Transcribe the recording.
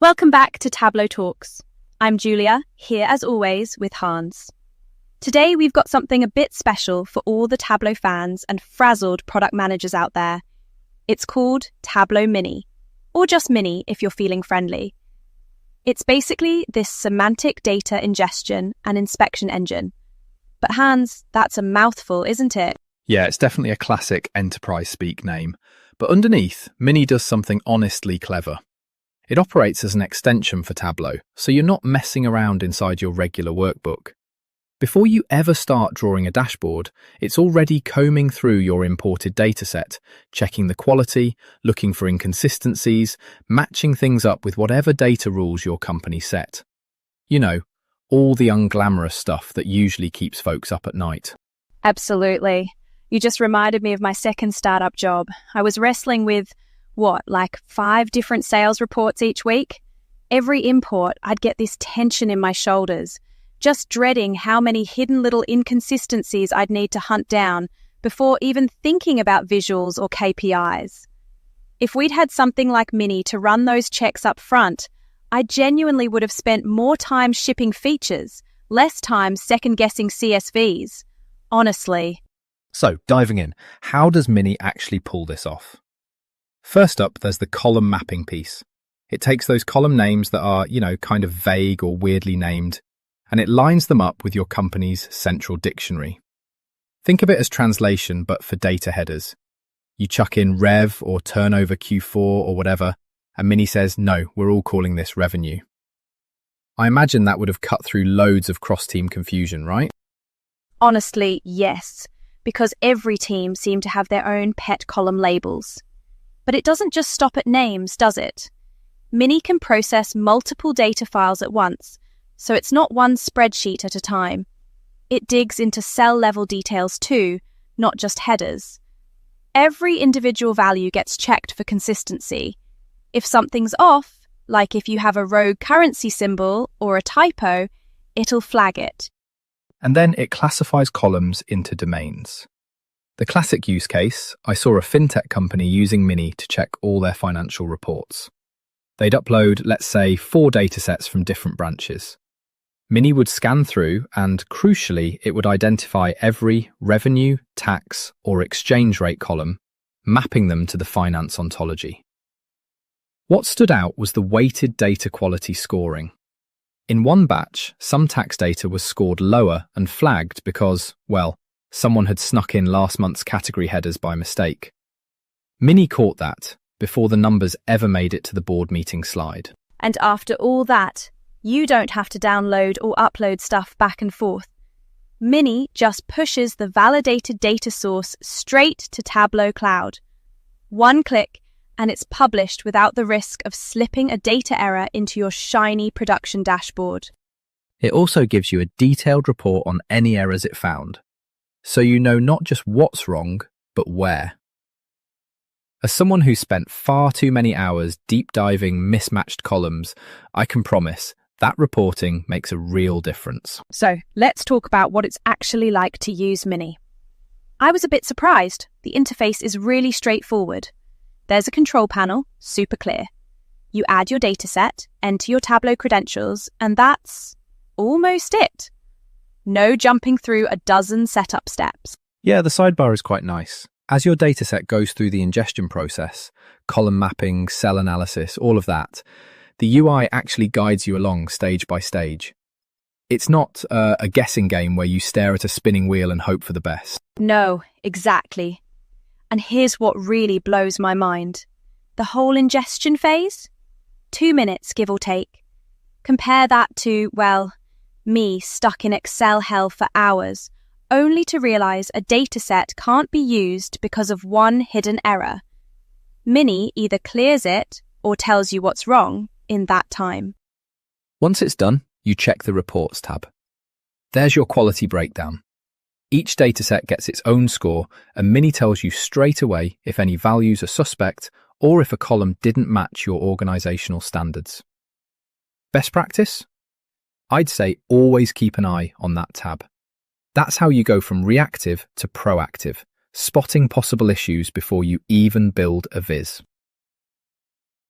Welcome back to Tableau Talks. I'm Julia, here as always with Hans. Today we've got something a bit special for all the Tableau fans and frazzled product managers out there. It's called Tableau Mini, or just Mini if you're feeling friendly. It's basically this semantic data ingestion and inspection engine. But Hans, that's a mouthful, isn't it? Yeah, it's definitely a classic enterprise speak name. But underneath, Mini does something honestly clever. It operates as an extension for Tableau, so you're not messing around inside your regular workbook. Before you ever start drawing a dashboard, it's already combing through your imported dataset, checking the quality, looking for inconsistencies, matching things up with whatever data rules your company set. You know, all the unglamorous stuff that usually keeps folks up at night. Absolutely. You just reminded me of my second startup job. I was wrestling with, 5 different sales reports each week? Every import, I'd get this tension in my shoulders, just dreading how many hidden little inconsistencies I'd need to hunt down before even thinking about visuals or KPIs. If we'd had something like Mini to run those checks up front, I genuinely would have spent more time shipping features, less time second-guessing CSVs. Honestly. So, diving in, how does Mini actually pull this off? First up, there's the column mapping piece. It takes those column names that are, kind of vague or weirdly named, and it lines them up with your company's central dictionary. Think of it as translation, but for data headers. You chuck in rev or turnover Q4 or whatever, and Mini says, no, we're all calling this revenue. I imagine that would have cut through loads of cross-team confusion, right? Honestly, yes, because every team seemed to have their own pet column labels. But it doesn't just stop at names, does it? Mini can process multiple data files at once, so it's not one spreadsheet at a time. It digs into cell-level details too, not just headers. Every individual value gets checked for consistency. If something's off, like if you have a rogue currency symbol or a typo, it'll flag it. And then it classifies columns into domains. The classic use case, I saw a fintech company using Mini to check all their financial reports. They'd upload, let's say, 4 datasets from different branches. Mini would scan through and, crucially, it would identify every revenue, tax, or exchange rate column, mapping them to the finance ontology. What stood out was the weighted data quality scoring. In one batch, some tax data was scored lower and flagged because, someone had snuck in last month's category headers by mistake. Mini caught that before the numbers ever made it to the board meeting slide. And after all that, you don't have to download or upload stuff back and forth. Mini just pushes the validated data source straight to Tableau Cloud. One click, and it's published without the risk of slipping a data error into your shiny production dashboard. It also gives you a detailed report on any errors it found, so you know not just what's wrong, but where. As someone who spent far too many hours deep diving mismatched columns, I can promise that reporting makes a real difference. So let's talk about what it's actually like to use Mini. I was a bit surprised. The interface is really straightforward. There's a control panel, super clear. You add your dataset, enter your Tableau credentials, and that's almost it. No jumping through a dozen setup steps. Yeah, the sidebar is quite nice. As your dataset goes through the ingestion process, column mapping, cell analysis, all of that, the UI actually guides you along stage by stage. It's not a guessing game where you stare at a spinning wheel and hope for the best. No, exactly. And here's what really blows my mind. The whole ingestion phase? 2 minutes, give or take. Compare that to, me stuck in Excel hell for hours, only to realize a dataset can't be used because of one hidden error. Mini either clears it or tells you what's wrong in that time. Once it's done, you check the Reports tab. There's your quality breakdown. Each dataset gets its own score, and Mini tells you straight away if any values are suspect or if a column didn't match your organizational standards. Best practice? I'd say always keep an eye on that tab. That's how you go from reactive to proactive, spotting possible issues before you even build a viz.